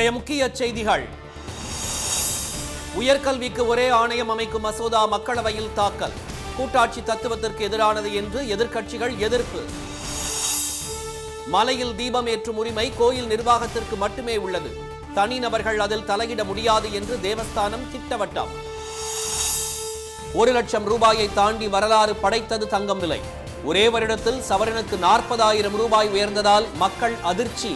இன்றைய முக்கிய செய்திகள். உயர்கல்விக்கு ஒரே ஆணையம் அமைக்கும் மசோதா மக்களவையில் தாக்கல். கூட்டாட்சி தத்துவத்திற்கு எதிரானது என்று எதிர்க்கட்சிகள் எதிர்ப்பு. மலையில் தீபம் ஏற்றும் உரிமை கோயில் நிர்வாகத்திற்கு மட்டுமே உள்ளது. தனிநபர்கள் அதில் தலையிட முடியாது என்று தேவஸ்தானம் திட்டவட்டம். 1 லட்சம் ரூபாயை தாண்டி வரலாறு படைத்தது தங்கம் விலை. ஒரே வருடத்தில் சவரனுக்கு 40,000 ரூபாய் உயர்ந்ததால் மக்கள் அதிர்ச்சி.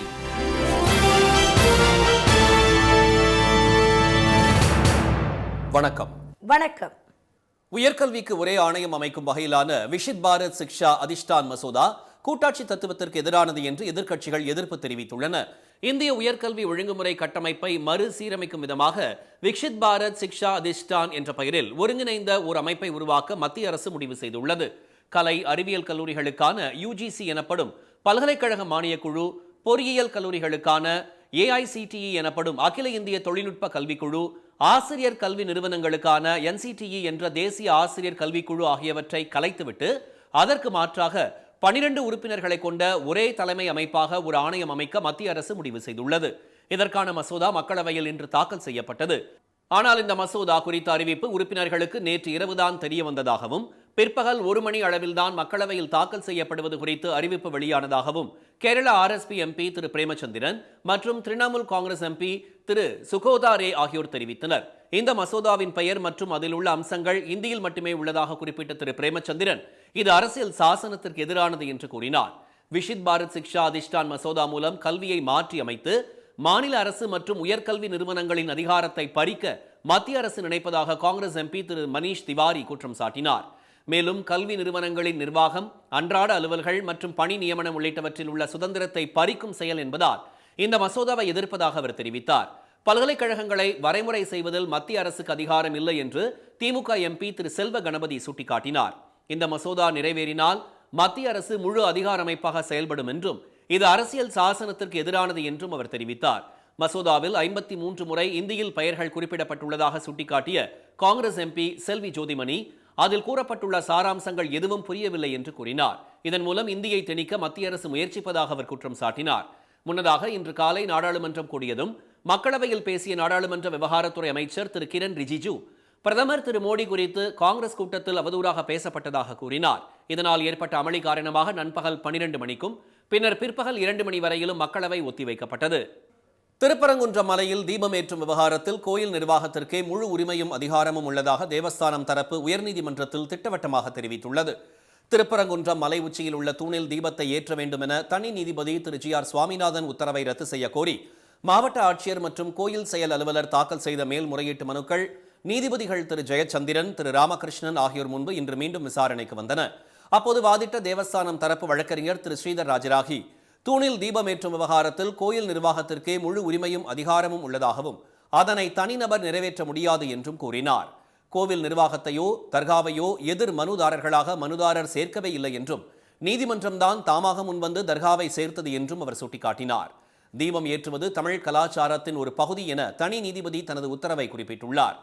வணக்கம். வணக்கம். உயர்கல்விக்கு ஒரே ஆணையம் அமைக்கும் வகையிலான விசித் பாரத் சிக்ஷா அதிஷ்டான் மசோதா கூட்டாட்சி தத்துவத்திற்கு எதிரானது என்று எதிர்க்கட்சிகள் எதிர்ப்பு தெரிவித்துள்ளன. இந்திய உயர்கல்வி ஒழுங்குமுறை கட்டமைப்பை மறுசீரமைக்கும் விதமாக விக்ஷித் பாரத் சிக்ஷா அதிஷ்டான் என்ற பெயரில் ஒருங்கிணைந்த ஒரு அமைப்பை உருவாக்க மத்திய அரசு முடிவு செய்துள்ளது. கலை அறிவியல் கல்லூரிகளுக்கான UGC எனப்படும் பல்கலைக்கழக மானியக் குழு, பொறியியல் கல்லூரிகளுக்கான AICTE எனப்படும் அகில இந்திய தொழில்நுட்ப கல்விக்குழு, ஆசிரியர் கல்வி நிறுவனங்களுக்கான NCTE என்ற தேசிய ஆசிரியர் கல்விக்குழு ஆகியவற்றை கலைத்துவிட்டு அதற்கு மாற்றாக 12 உறுப்பினர்களை கொண்ட ஒரே தலைமை அமைப்பாக ஒரு ஆணையம் அமைக்க மத்திய அரசு முடிவு செய்துள்ளது. இதற்கான மசோதா மக்களவையில் இன்று தாக்கல் செய்யப்பட்டது. ஆனால் இந்த மசோதா குறித்த அறிவிப்பு உறுப்பினர்களுக்கு நேற்று இரவுதான் தெரிய வந்ததாகவும் பிற்பகல் 1 மணி அளவில்தான் மக்களவையில் தாக்கல் செய்யப்படுவது குறித்து அறிவிப்பு வெளியானதாகவும் கேரள RSP MP திரு பிரேமச்சந்திரன் மற்றும் திரிணாமுல் காங்கிரஸ் MP திரு சுகோதா ரே ஆகியோர் தெரிவித்தனர். இந்த மசோதாவின் பெயர் மற்றும் அதில் உள்ள அம்சங்கள் இந்தியில் மட்டுமே உள்ளதாக குறிப்பிட்ட திரு பிரேமச்சந்திரன் இது அரசியல் சாசனத்திற்கு எதிரானது என்று கூறினார். விசித் பாரத் சிக்ஷா அதிஷ்டான் மசோதா மூலம் கல்வியை மாற்றி அமைத்து மாநில அரசு மற்றும் உயர்கல்வி நிறுவனங்களின் அதிகாரத்தை பறிக்க மத்திய அரசு நினைப்பதாக காங்கிரஸ் MP திரு மனிஷ் திவாரி குற்றம் சாட்டினார். மேலும் கல்வி நிறுவனங்களின் நிர்வாகம், அன்றாட அலுவல்கள் மற்றும் பணி நியமனம் உள்ளிட்டவற்றில் உள்ள சுதந்திரத்தை பறிக்கும் செயல் என்பதால் இந்த மசோதாவை எதிர்ப்பதாக அவர் தெரிவித்தார். பல்கலைக்கழகங்களை வரைமுறை செய்வதில் மத்திய அரசுக்கு அதிகாரம் இல்லை என்று திமுக MP திரு செல்வ கணபதி சுட்டிக்காட்டினார். இந்த மசோதா நிறைவேறினால் மத்திய அரசு முழு அதிகார அமைப்பாக செயல்படும் என்றும் இது அரசியல் சாசனத்திற்கு எதிரானது என்றும் அவர் தெரிவித்தார். மசோதாவில் 53 முறை இந்தியில் பெயர்கள் குறிப்பிடப்பட்டுள்ளதாக சுட்டிக்காட்டிய காங்கிரஸ் MP செல்வி ஜோதிமணி அதில் கூறப்பட்டுள்ள சாராம்சங்கள் எதுவும் புரியவில்லை என்று கூறினார். இதன் மூலம் இந்தியை திணிக்க மத்திய அரசு முயற்சிப்பதாக அவர் குற்றம் சாட்டினார். முன்னதாக இன்று காலை நாடாளுமன்றம் கூடியதும் மக்களவையில் பேசிய நாடாளுமன்ற விவகாரத்துறை அமைச்சர் திரு கிரண் ரிஜிஜு பிரதமர் திரு மோடி குறித்து காங்கிரஸ் கூட்டத்தில் அவதூறாக பேசப்பட்டதாக கூறினார். இதனால் ஏற்பட்ட அமளி காரணமாக நண்பகல் 12 மணிக்கும் பின்னர் பிற்பகல் 2 மணி வரையிலும் மக்களவை ஒத்திவைக்கப்பட்டது. திருப்பரங்குன்றம் மலையில் தீபம் ஏற்றும் விவகாரத்தில் கோயில் நிர்வாகத்திற்கே முழு உரிமையும் அதிகாரமும் உள்ளதாக தேவஸ்தானம் தரப்பு உயர்நீதிமன்றத்தில் திட்டவட்டமாக தெரிவித்துள்ளது. திருப்பரங்குன்றம் மலை உச்சியில் உள்ள தூணில் தீபத்தை ஏற்ற வேண்டும் என தனி நீதிபதி திரு GR சுவாமிநாதன் உத்தரவை ரத்து செய்ய கோரி மாவட்ட ஆட்சியர் மற்றும் கோயில் செயல் அலுவலர் தாக்கல் செய்த மேல்முறையீட்டு மனுக்கள் நீதிபதிகள் திரு ஜெயச்சந்திரன், திரு ராமகிருஷ்ணன் ஆகியோர் முன்பு இன்று மீண்டும் விசாரணைக்கு வந்தன. அப்போது வாதிட்ட தேவஸ்தானம் தரப்பு வழக்கறிஞர் திரு ஸ்ரீதர் ராஜராகி தூணில் தீபம் ஏற்றும் விவகாரத்தில் கோயில் நிர்வாகத்திற்கே முழு உரிமையும் அதிகாரமும் உள்ளதாகவும் அதனை தனிநபர் நிறைவேற்ற முடியாது என்றும் கூறினார். கோவில் நிர்வாகத்தையோ தர்காவையோ எதிர் மனுதாரர்களாக மனுதாரர் சேர்க்கவே இல்லை என்றும் நீதிமன்றம்தான் தாமாக முன்வந்து தர்காவை சேர்த்தது என்றும் அவர் சுட்டிக்காட்டினார். தீபம் ஏற்றுவது தமிழ் கலாச்சாரத்தின் ஒரு பகுதி என தனி நீதிபதி தனது உத்தரவை குறிப்பிட்டுள்ளார்.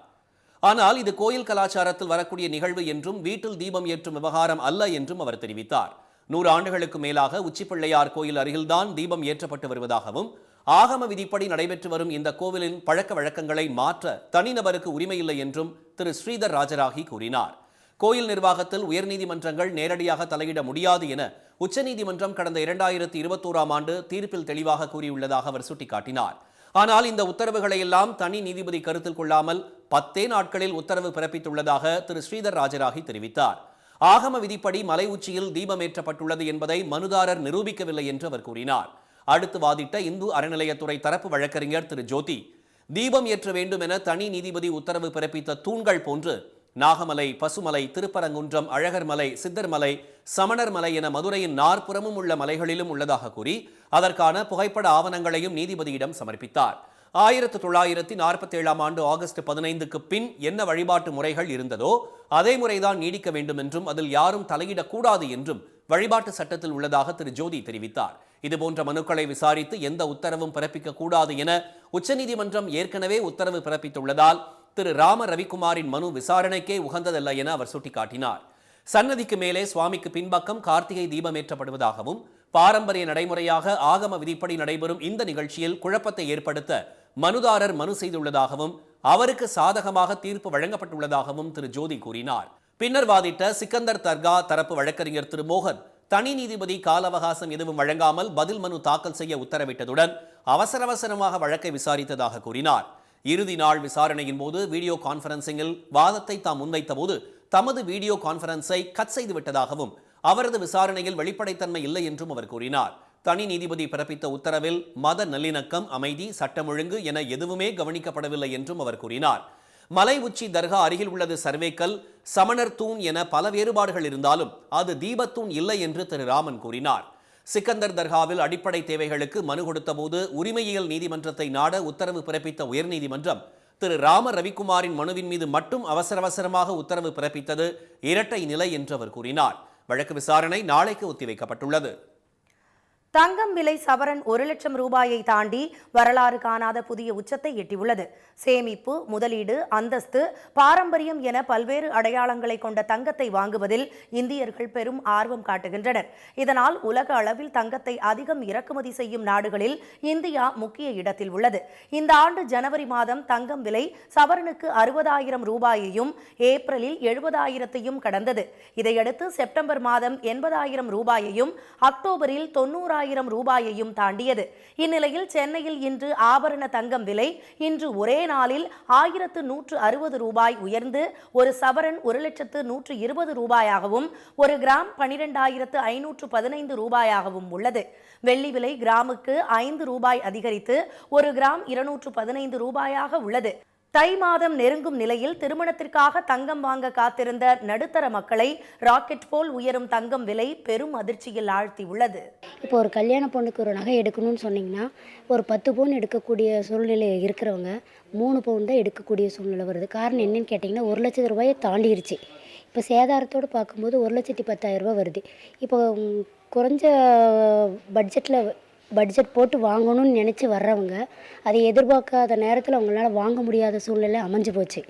ஆனால் இது கோயில் கலாச்சாரத்தில் வரக்கூடிய நிகழ்வு என்றும் வீட்டில் தீபம் ஏற்றும் விவகாரம் அல்ல என்றும் அவர் தெரிவித்தார். 100 ஆண்டுகளுக்கு மேலாக உச்சிப்பிள்ளையார் கோயில் அருகில்தான் தீபம் ஏற்றப்பட்டு வருவதாகவும் ஆகம விதிப்படி நடைபெற்று வரும் இந்த கோவிலின் பழக்க வழக்கங்களை மாற்ற தனிநபருக்கு உரிமையில்லை என்றும் திரு ஸ்ரீதர் ராஜராகி கூறினார். கோயில் நிர்வாகத்தில் உயர்நீதிமன்றங்கள் நேரடியாக தலையிட முடியாது என உச்சநீதிமன்றம் கடந்த 2021ஆம் ஆண்டு தீர்ப்பில் தெளிவாக கூறியுள்ளதாக அவர் சுட்டிக்காட்டினார். ஆனால் இந்த உத்தரவுகளை எல்லாம் தனி நீதிபதி கருத்தில் கொள்ளாமல் 10 நாட்களில் உத்தரவு பிறப்பித்துள்ளதாக திரு ஸ்ரீதர் ராஜராகி தெரிவித்தார். ஆகம விதிப்படி மலை உச்சியில் தீபம் ஏற்றப்பட்டுள்ளது என்பதை மனுதாரர் நிரூபிக்கவில்லை என்று அவர் கூறினார். அடுத்து வாதிட்ட இந்து அறநிலையத்துறை தரப்பு வழக்கறிஞர் திரு ஜோதி தீபம் ஏற்ற வேண்டும் என தனி நீதிபதி உத்தரவு பிறப்பித்த தூண்கள் போன்று நாகமலை, பசுமலை, திருப்பரங்குன்றம், அழகர்மலை, சித்தர்மலை, சமணர்மலை என மதுரையின் 4 புறமும் உள்ள மலைகளிலும் உள்ளதாக கூறி அதற்கான புகைப்பட ஆவணங்களையும் நீதிபதியிடம் சமர்ப்பித்தார். 1947ஆம் ஆண்டு ஆகஸ்ட் 15க்கு பின் என்ன வழிபாட்டு முறைகள் இருந்ததோ அதே முறைதான் நீடிக்க வேண்டும் என்றும் அதில் யாரும் தலையிடக்கூடாது என்றும் வழிபாட்டு சட்டத்தில் உள்ளதாக திரு ஜோதி தெரிவித்தார். இதுபோன்ற மனுக்களை விசாரித்து எந்த உத்தரவும் பிறப்பிக்க கூடாது என உச்சநீதிமன்றம் ஏற்கனவே உத்தரவு பிறப்பித்துள்ளதால் திரு ராம ரவிக்குமாரின் மனு விசாரணைக்கே உகந்ததல்ல என அவர் சுட்டிக்காட்டினார். சன்னதிக்கு மேலே சுவாமிக்கு பின்பக்கம் கார்த்திகை தீபம் ஏற்றப்படுவதாகவும் பாரம்பரிய நடைமுறையாக ஆகம விதிப்படி நடைபெறும் இந்த நிகழ்ச்சியில் குழப்பத்தை ஏற்படுத்த மனுதாரர் மனு செய்துள்ளதாகவும் அவருக்கு சாதகமாக தீர்ப்பு வழங்கப்பட்டுள்ளதாகவும் திரு ஜோதி கூறினார். பின்னர் வாதிட்ட சிக்கந்தர் தர்கா தரப்பு வழக்கறிஞர் திரு மோகன் தனி நீதிபதி கால அவகாசம் எதுவும் வழங்காமல் பதில் மனு தாக்கல் செய்ய உத்தரவிட்டதுடன் அவசரமாக வழக்கை விசாரித்ததாக கூறினார். இறுதி நாள் விசாரணையின் போது வீடியோ கான்பரன்சிங்கில் வாதத்தை தாம் முன்வைத்த போது தமது வீடியோ கான்பரன்ஸை கட் செய்து விட்டதாகவும் அவரது விசாரணையில் வெளிப்படைத்தன்மை இல்லை என்றும் அவர் கூறினார். தனி நீதிபதி பிறப்பித்த உத்தரவில் மத நல்லிணக்கம், அமைதி, சட்டம் ஒழுங்கு என எதுவுமே கவனிக்கப்படவில்லை என்றும் அவர் கூறினார். மலை உச்சி தர்கா அருகில் உள்ளது சர்வேக்கல், சமணர் தூண் என பல வேறுபாடுகள் இருந்தாலும் அது தீபத்தூண் இல்லை என்று திரு ராமன் கூறினார். சிக்கந்தர் தர்காவில் அடிப்படை தேவைகளுக்கு மனு கொடுத்த போது உரிமையியல் நீதிமன்றத்தை நாட உத்தரவு பிறப்பித்த உயர்நீதிமன்றம் திரு ராம ரவிக்குமாரின் மனுவின் மீது மட்டும் அவசரமாக உத்தரவு பிறப்பித்தது இரட்டை நிலை என்று அவர் கூறினார். வழக்கு விசாரணை நாளைக்கு ஒத்திவைக்கப்பட்டுள்ளது. தங்கம் விலை சவரன் 1 லட்சம் ரூபாயை தாண்டி வரலாறு காணாத புதிய உச்சத்தை எட்டியுள்ளது. சேமிப்பு, முதலீடு, அந்தஸ்து, பாரம்பரியம் என பல்வேறு அடையாளங்களை கொண்ட தங்கத்தை வாங்குவதில் இந்தியர்கள் பெரும் ஆர்வம் காட்டுகின்றனர். இதனால் உலக அளவில் தங்கத்தை அதிகம் இறக்குமதி செய்யும் நாடுகளில் இந்தியா முக்கிய இடத்தில் உள்ளது. இந்த ஆண்டு ஜனவரி மாதம் தங்கம் விலை சவரனுக்கு 60,000 ரூபாயையும் ஏப்ரலில் 70,000ஐயும் கடந்தது. இதையடுத்து செப்டம்பர் மாதம் 80,000 ரூபாயையும் அக்டோபரில் 90,000 ரூபாயையும் தாண்டியது. இந்நிலையில் சென்னையில் இன்று ஆபரண தங்கம் விலை இன்று ஒரே நாளில் 1,160 ரூபாய் உயர்ந்து ஒரு சவரன் 1,120,000 ரூபாயாகவும் ஒரு கிராம் 12,515 ரூபாயாகவும் உள்ளது. வெள்ளி விலை கிராமுக்கு 5 ரூபாய் அதிகரித்து ஒரு கிராம் 215 ரூபாயாக உள்ளது. தை மாதம் நெருங்கும் நிலையில் திருமணத்திற்காக தங்கம் வாங்க காத்திருந்த நடுத்தர மக்களை ராக்கெட் போல் உயரும் தங்கம் விலை பெரும் அதிர்ச்சியில் ஆழ்த்தியுள்ளது. இப்போ ஒரு கல்யாண பொண்ணுக்கு ஒரு நகை எடுக்கணும்னு சொன்னீங்கன்னா ஒரு 10 பவுன் எடுக்கக்கூடிய சூழ்நிலை இருக்கிறவங்க 3 பவுன் தான் எடுக்கக்கூடிய சூழ்நிலை வருது. காரணம் என்னன்னு கேட்டிங்கன்னா 1 லட்சம் ரூபாயை தாண்டிருச்சு. இப்போ சேதாரத்தோடு பார்க்கும்போது 1,10,000 ரூபா வருது. இப்போ குறைஞ்ச பட்ஜெட் போட்டு வாங்கணும்னு நினச்சி வர்றவங்க அதை எதிர்பார்க்காத நேரத்தில் அவங்களால வாங்க முடியாத சூழ்நிலை அமைஞ்சு போச்சு.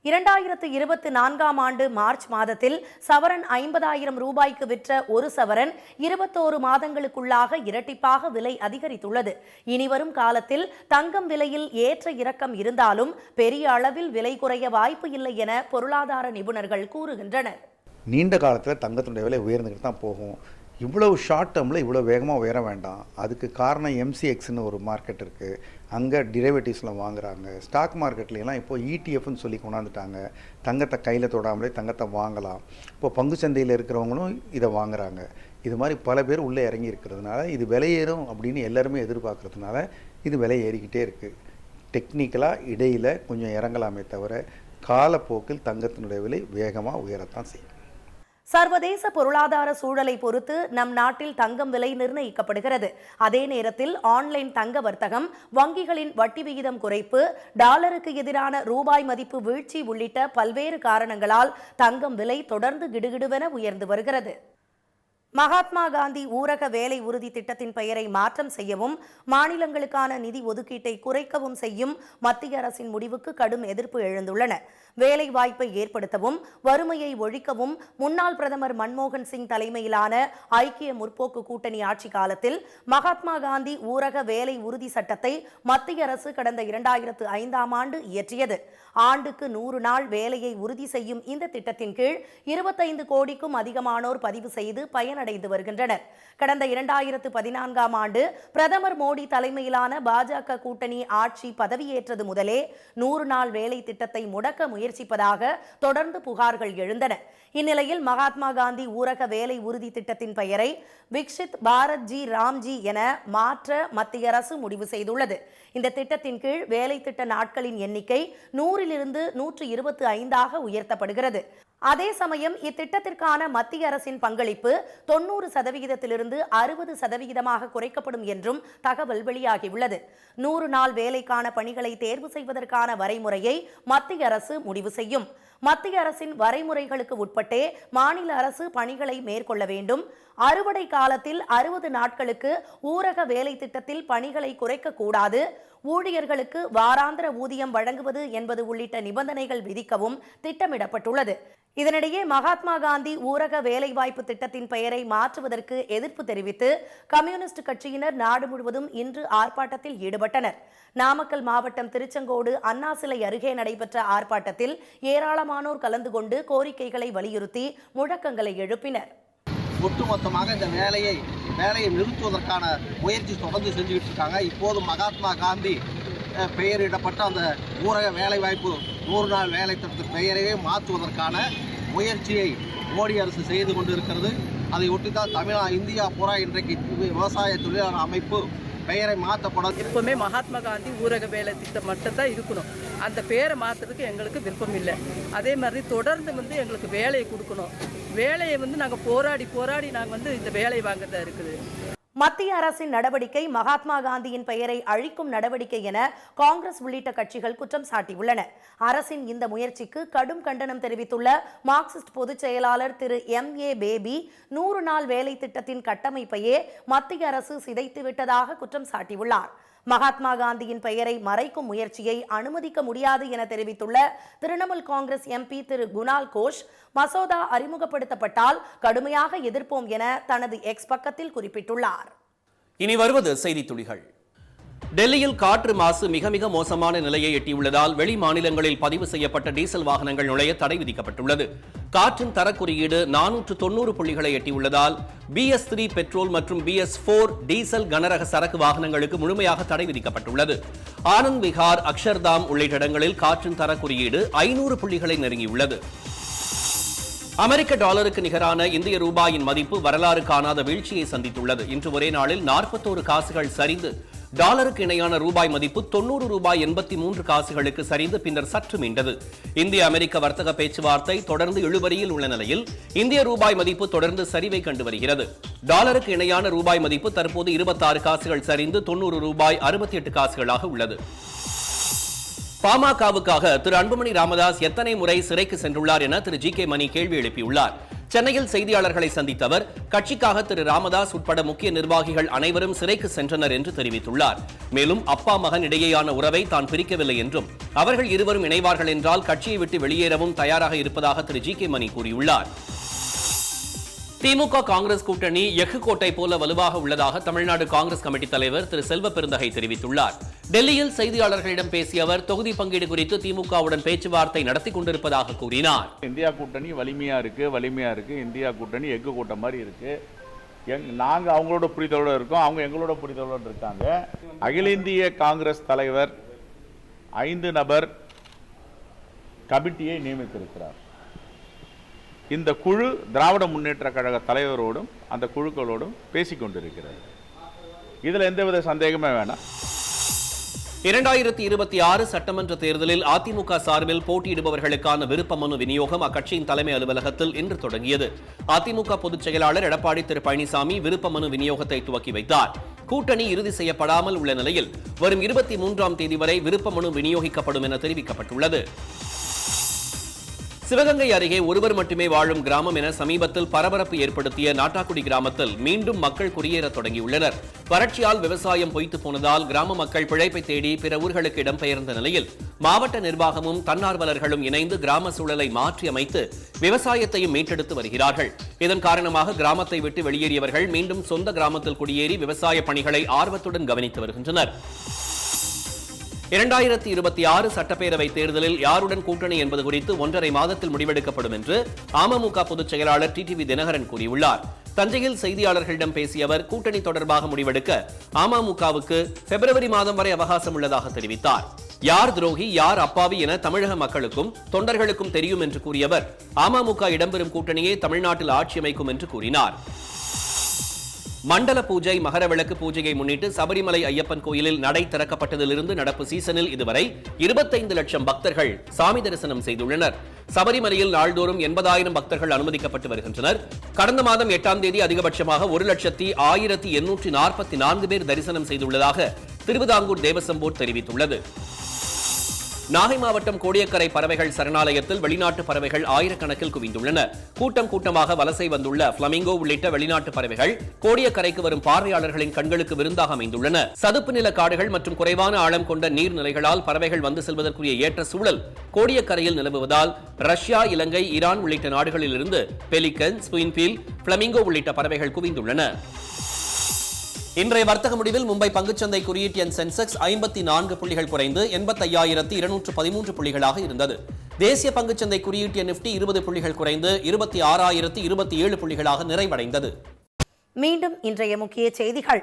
2024ஆம் ஆண்டு மார்ச் மாதத்தில் சவரன் 50,000 ரூபாய்க்கு விற்ற ஒரு சவரன் 21 மாதங்களுக்குள்ளாக இரட்டிப்பாக விலை அதிகரித்துள்ளது. இனிவரும் காலத்தில் தங்கம் விலையில் ஏற்ற இறக்கம் இருந்தாலும் பெரிய அளவில் விலை குறைய வாய்ப்பு இல்லை என பொருளாதார நிபுணர்கள் கூறுகின்றனர். நீண்ட காலத்தில் தங்கத்தினுடைய விலை உயர்ந்துக்கிட்டு தான் போகும். இவ்வளவு ஷார்ட் டேர்மில் இவ்வளோ வேகமாக உயர வேண்டாம். அதுக்கு காரணம் MCXன்னு ஒரு மார்க்கெட் இருக்குது. அங்கே டிரைவேட்டிவ்ஸில் வாங்குறாங்க. ஸ்டாக் மார்க்கெட்லாம் இப்போ ETF சொல்லி கொண்டாந்துட்டாங்க. தங்கத்தை கையில் தொடாமலே தங்கத்தை வாங்கலாம். இப்போ பங்குச்சந்தையில் இருக்கிறவங்களும் இதை வாங்குறாங்க. இது மாதிரி பல பேர் உள்ளே இறங்கி இருக்கிறதுனால இது விலை ஏறும் அப்படின்னு எல்லாருமே எதிர்பார்க்கறதுனால இது விலை ஏறிக்கிட்டே இருக்குது. டெக்னிக்கலாக இடையில் கொஞ்சம் இறங்கலாமே தவிர காலப்போக்கில் தங்கத்தினுடைய விலை வேகமாக உயரத்தான் செய்யும். சர்வதேச பொருளாதார சூழலை பொறுத்து நம் நாட்டில் தங்கம் விலை நிர்ணயிக்கப்படுகிறது. அதே நேரத்தில் ஆன்லைன் தங்க வர்த்தகம், வங்கிகளின் வட்டி விகிதம் குறைப்பு, டாலருக்கு எதிரான ரூபாய் மதிப்பு வீழ்ச்சி உள்ளிட்ட பல்வேறு காரணங்களால் தங்கம் விலை தொடர்ந்து கிடுகிடுவென உயர்ந்து வருகிறது. மகாத்மா காந்தி ஊரக வேலை உறுதி திட்டத்தின் பெயரை மாற்றம் செய்யவும் மாநிலங்களுக்கான நிதி ஒதுக்கீட்டை குறைக்கவும் செய்யும் மத்திய அரசின் முடிவுக்கு கடும் எதிர்ப்பு எழுந்துள்ளன. வேலை வாய்ப்பை ஏற்படுத்தவும் வறுமையை ஒழிக்கவும் முன்னாள் பிரதமர் மன்மோகன் சிங் தலைமையிலான ஐக்கிய முற்போக்கு கூட்டணி ஆட்சி காலத்தில் மகாத்மா காந்தி ஊரக வேலை உறுதி சட்டத்தை மத்திய அரசு கடந்த 2005ஆம் ஆண்டு இயற்றியது. ஆண்டுக்கு 100 நாள் வேலையை உறுதி செய்யும் இந்த திட்டத்தின் கீழ் 25 கோடிக்கும் அதிகமானோர் பதிவு செய்து பயனடைந்து வருகின்றனர். கடந்த 2014ஆம் ஆண்டு பிரதமர் மோடி தலைமையிலான பாஜக கூட்டணி ஆட்சி பதவியேற்றது முதலே 100 நாள் வேலை திட்டத்தை முடக்க முயற்சிப்பதாக தொடர்ந்து புகார்கள் எழுந்தன. இந்நிலையில் மகாத்மா காந்தி ஊரக வேலை உறுதி திட்டத்தின் பெயரை விக்ஷித் பாரத் ஜி ராம்ஜி என மாற்ற மத்திய அரசு முடிவு செய்துள்ளது. இந்த திட்டத்தின் கீழ் வேலை திட்ட நாட்களின் எண்ணிக்கை 100லிருந்து 125ஆக உயர்த்தப்படுகிறது. அதே சமயம் இத்திட்டத்திற்கான மத்திய அரசின் பங்களிப்பு 90%லிருந்து 60%ஆக குறைக்கப்படும் என்றும் தகவல் வெளியாகியுள்ளது. 100 நாள் வேலைக்கான பணிகளை தேர்வு செய்வதற்கான வரைமுறையை மத்திய அரசு முடிவு செய்யும். மத்திய அரசின் வரைமுறைகளுக்கு உட்பட்டே மாநில அரசு பணிகளை மேற்கொள்ள வேண்டும். அறுவடை காலத்தில் 60 நாட்களுக்கு ஊரக வேலை திட்டத்தில் பணிகளை குறைக்க கூடாது. ஊழியர்களுக்கு வாராந்திர ஊதியம் வழங்குவது என்பது உள்ளிட்ட நிபந்தனைகள் விதிக்கவும் திட்டமிடப்பட்டுள்ளது. இதனிடையே மகாத்மா காந்தி ஊரக வேலைவாய்ப்பு திட்டத்தின் பெயரை மாற்றுவதற்கு எதிர்ப்பு தெரிவித்து கம்யூனிஸ்ட் கட்சியினர் நாடு முழுவதும் இன்று ஆர்ப்பாட்டத்தில் ஈடுபட்டனர். நாமக்கல் மாவட்டம் திருச்செங்கோடு அண்ணா சிலை அருகே நடைபெற்ற ஆர்ப்பாட்டத்தில் ஏராளமானோர் கலந்து கொண்டு கோரிக்கைகளை வலியுறுத்தி முழக்கங்களை எழுப்பினர். ஒட்டுமொத்தமாக இந்த வேலையை நிறுத்துவதற்கான முயற்சி தொடர்ந்து செஞ்சுக்கிட்டு இருக்காங்க. இப்போது மகாத்மா காந்தி பெயரிடப்பட்ட அந்த ஊரக வேலைவாய்ப்பு 100 நாள் வேலை திட்டத்து பெயரையே மாற்றுவதற்கான முயற்சியை மோடி அரசு செய்து கொண்டிருக்கிறது. அதை ஒட்டித்தான் இந்தியா பூரா இன்றைக்கு விவசாய தொழிலாளர் அமைப்பு பெயரை மாற்றப்படாது. எப்பவுமே மகாத்மா காந்தி ஊரக வேலை திட்டம் மட்டும்தான் இருக்கணும். அந்த பெயரை மாற்றுறதுக்கு எங்களுக்கு விருப்பம் இல்லை. அதே மாதிரி தொடர்ந்து எங்களுக்கு வேலையை கொடுக்கணும். வேலையை நாங்கள் போராடி நாங்கள் இந்த வேலையை வாங்கறதா இருக்குது. மத்திய அரசின் நடவடிக்கை மகாத்மா காந்தியின் பெயரை அழிக்கும் நடவடிக்கை என காங்கிரஸ் உள்ளிட்ட கட்சிகள் குற்றம் சாட்டியுள்ளன. அரசின் இந்த முயற்சிக்கு கடும் கண்டனம் தெரிவித்துள்ள மார்க்சிஸ்ட் பொதுச் செயலாளர் திரு MA பேபி 100 நாள் வேலை திட்டத்தின் கட்டமைப்பையே மத்திய அரசு சிதைத்து விட்டதாக குற்றம் சாட்டியுள்ளார். மகாத்மா காந்தியின் பெயரை மறைக்கும் முயற்சியை அனுமதிக்க முடியாது என தெரிவித்துள்ள திரிணாமுல் காங்கிரஸ் MP திரு குணால் கோஷ், மசோதா அறிமுகப்படுத்தப்பட்டால் கடுமையாக எதிர்ப்போம் என தனது X பக்கத்தில் குறிப்பிட்டுள்ளார். இனி வருவது செய்தி துளிகள். டெல்லியில் காற்று மாசு மிக மிக மோசமான நிலையை எட்டியுள்ளதால் வெளி மாநிலங்களில் பதிவு செய்யப்பட்ட டீசல் வாகனங்கள் நுழைய தடை விதிக்கப்பட்டுள்ளது. காற்றின் தர குறியீடு 490 புள்ளிகளை எட்டியுள்ளதால் BS3 பெட்ரோல் மற்றும் BS4 டீசல் கனரக சரக்கு வாகனங்களுக்கு முழுமையாக தடை விதிக்கப்பட்டுள்ளது. ஆனந்த் விஹார், அக்ஷர்தாம் உள்ளிட்ட இடங்களில் காற்றின் தர குறியீடு 500 புள்ளிகளை நெருங்கியுள்ளது. அமெரிக்க டாலருக்கு நிகரான இந்திய ரூபாயின் மதிப்பு வரலாறு காணாத வீழ்ச்சியை சந்தித்துள்ளது. இன்று ஒரே நாளில் 41 காசுகள் சரிந்து டாலருக்கு இணையான ரூபாய் மதிப்பு 90 ரூபாய் 83 காசுகளுக்கு சரிந்து பின்னர் சற்று மீண்டது. இந்திய அமெரிக்க வர்த்தக பேச்சுவார்த்தை தொடர்ந்து இழுபறியில் உள்ள நிலையில் இந்திய ரூபாய் மதிப்பு தொடர்ந்து சரிவை கண்டு வருகிறது. டாலருக்கு இணையான ரூபாய் மதிப்பு தற்போது 26 காசுகள் சரிந்து 90 ரூபாய் 68 காசுகளாக உள்ளது. பாமகவுக்காக திரு அன்புமணி ராமதாஸ் எத்தனை முறை சிறைக்கு சென்றுள்ளார் என திரு GK மணி கேள்வி எழுப்பியுள்ளார். சென்னையில் செய்தியாளர்களை சந்தித்த அவர் கட்சிக்காக திரு ராமதாஸ் உட்பட முக்கிய நிர்வாகிகள் அனைவரும் சிறைக்கு சென்றனர் என்று தெரிவித்துள்ளார். மேலும் அப்பா மகன் இடையேயான உறவை தான் பிரிக்கவில்லை என்றும் அவர்கள் இருவரும் இணைவார்கள் என்றால் கட்சியை விட்டு வெளியேறவும் தயாராக இருப்பதாக திரு GK மணி கூறியுள்ளார். திமுக காங்கிரஸ் கூட்டணி எஃகு கோட்டை போல வலுவாக உள்ளதாக தமிழ்நாடு காங்கிரஸ் கமிட்டி தலைவர் திரு செல்வ பெருந்தகை தெரிவித்துள்ளார். டெல்லியில் செய்தியாளர்களிடம் பேசிய அவர் தொகுதி பங்கீடு குறித்து திமுகவுடன் பேச்சுவார்த்தை நடத்தி கொண்டிருப்பதாக கூறினார். இந்தியா கூட்டணி வலிமையா இருக்கு. இந்தியா கூட்டணி எஃகு கோட்டை மாதிரி இருக்கு. நாங்க அவங்களோட புரிதலோடு இருக்கோம், அவங்க எங்களோட புரிதலோடு இருக்காங்க. அகில இந்திய காங்கிரஸ் தலைவர் 5 நபர் கமிட்டியை நியமித்திருக்கிறார். இந்த குழு திராவிட முன்னேற்ற கழக தலைவரோடும் அந்த குழுக்களோடும் பேசிக் கொண்டிருக்கிறது. இதுல எந்தவித சந்தேகமே வேணாம். 2026 சட்டமன்ற தேர்தலில் அதிமுக சார்பில் போட்டியிடுபவர்களுக்கான விருப்ப மனு விநியோகம் அக்கட்சியின் தலைமை அலுவலகத்தில் இன்று தொடங்கியது. அதிமுக பொதுச் செயலாளர் எடப்பாடி திரு பழனிசாமி விருப்ப மனு விநியோகத்தை துவக்கி வைத்தார். கூட்டணி இறுதி செய்யப்படாமல் உள்ள நிலையில் வரும் 23ஆம் தேதி வரை விருப்ப மனு விநியோகிக்கப்படும் என தெரிவிக்கப்பட்டுள்ளது. சிவகங்கை அருகே ஒருவர் மட்டுமே வாழும் கிராமம் என சமீபத்தில் பரபரப்பு ஏற்படுத்திய நாட்டாக்குடி கிராமத்தில் மீண்டும் மக்கள் குடியேற தொடங்கியுள்ளனர். வறட்சியால் விவசாயம் பொய்த்து போனதால் கிராம மக்கள் பிழைப்பை தேடி பிற ஊர்களுக்கு இடம்பெயர்ந்த நிலையில் மாவட்ட நிர்வாகமும் தன்னார்வலர்களும் இணைந்து கிராம சூழலை மாற்றி அமைத்து விவசாயத்தையும் மீட்டெடுத்து வருகிறார்கள். இதன் காரணமாக கிராமத்தை விட்டு வெளியேறியவர்கள் மீண்டும் சொந்த கிராமத்தில் குடியேறி விவசாய பணிகளை ஆர்வத்துடன் கவனித்து வருகின்றனர். 2026 சட்டப்பேரவை தேர்தலில் யாருடன் கூட்டணி என்பது குறித்து 1.5 மாதத்தில் முடிவெடுக்கப்படும் என்று அமமுக பொதுச் செயலாளர் டிடிவி தினகரன் கூறியுள்ளார். தஞ்சையில் செய்தியாளர்களிடம் பேசிய அவர் கூட்டணி தொடர்பாக முடிவெடுக்க அமமுகவுக்கு பிப்ரவரி மாதம் வரை அவகாசம் உள்ளதாக தெரிவித்தார். யார் துரோகி யார் அப்பாவி என தமிழக மக்களுக்கும் தொண்டர்களுக்கும் தெரியும் என்று கூறிய அவர் அமமுக இடம்பெறும் கூட்டணியே தமிழ்நாட்டில் ஆட்சி அமைக்கும் என்று கூறினார். மண்டல பூஜை மகரவிளக்கு பூஜையை முன்னிட்டு சபரிமலை ஐயப்பன் கோயிலில் நடை திறக்கப்பட்டதிலிருந்து நடப்பு சீசனில் இதுவரை 25 லட்சம் பக்தர்கள் சாமி தரிசனம் செய்துள்ளனர். சபரிமலையில் நாள்தோறும் 80,000 பக்தர்கள் அனுமதிக்கப்பட்டு வருகின்றனர். கடந்த மாதம் 8ஆம் தேதி அதிகபட்சமாக 1,1844 பேர் தரிசனம் செய்துள்ளதாக திருவிதாங்கூர் தேவசம் போர்டு தெரிவித்துள்ளது. நாகை மாவட்டம் கோடியக்கரை பறவைகள் சரணாலயத்தில் வெளிநாட்டு பறவைகள் ஆயிரக்கணக்கில் குவிந்துள்ளன. கூட்டம் கூட்டமாக வலசை வந்துள்ள பிளமிங்கோ உள்ளிட்ட வெளிநாட்டு பறவைகள் கோடியக்கரைக்கு வரும் பார்வையாளர்களின் கண்களுக்கு விருந்தாக அமைந்துள்ளன. சதுப்பு நில காடுகள் மற்றும் குறைவான ஆழம் கொண்ட நீர்நிலைகளால் பறவைகள் வந்து செல்வதற்குரிய ஏற்ற சூழல் கோடியக்கரையில் நிலவுவதால் ரஷ்யா, இலங்கை, ஈரான் உள்ளிட்ட நாடுகளில் இருந்து பெலிகன், ஸ்பூன்பீல், பிளமிங்கோ உள்ளிட்ட பறவைகள் குவிந்துள்ளன. இன்றைய வர்த்தக முடிவில் மும்பை பங்குச்சந்தை குறியீட்டு எண் சென்செக்ஸ் 54 புள்ளிகள் குறைந்து 85,213 புள்ளிகளாக இருந்தது. தேசிய பங்குச்சந்தை குறியீட்டு எண் நிப்டி 20 புள்ளிகள் குறைந்து 26,027 புள்ளிகளாக நிறைவடைந்தது. மீண்டும் இன்றைய முக்கிய செய்திகள்.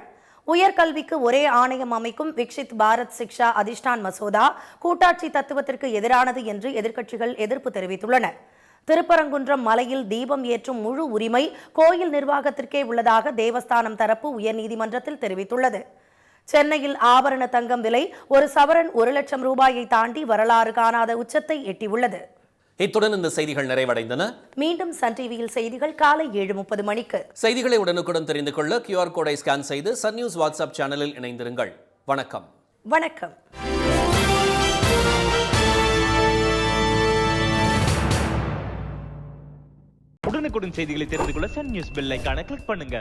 உயர்கல்விக்கு ஒரே ஆணையம் அமைக்கும் விக்ஷித் பாரத் சிக்ஷா அதிஷ்டான் மசோதா கூட்டாட்சி தத்துவத்திற்கு எதிரானது என்று எதிர்க்கட்சிகள் எதிர்ப்பு தெரிவித்துள்ளன. திருப்பரங்குன்றம் மலையில் தீபம் ஏற்றும் முழு உரிமை கோயில் நிர்வாகத்திற்கே உள்ளதாக தேவஸ்தானம் தரப்பு உயர்நீதிமன்றத்தில் தெரிவித்துள்ளது. சென்னையில் ஆபரண தங்கம் விலை ஒரு சவரன் 1 லட்சம் ரூபாயை தாண்டி வரலாறு காணாத உச்சத்தை எட்டியுள்ளது. இத்துடன் இந்த செய்திகள் நிறைவடைந்தன. மீண்டும் சன் டிவியில் செய்திகள் காலை 7:30 மணிக்கு. செய்திகளை உடனுக்குடன் தெரிந்து கொள்ள QR கோடை ஸ்கேன் செய்து சன் நியூஸ் வாட்ஸ்அப் சேனலில் இணைந்திருங்கள். வணக்கம். வணக்கம். உடனுக்குடன் செய்திகளை தெரிந்து கொள்ள சன் நியூஸ் பெல் ஐகானை கிளிக் பண்ணுங்க.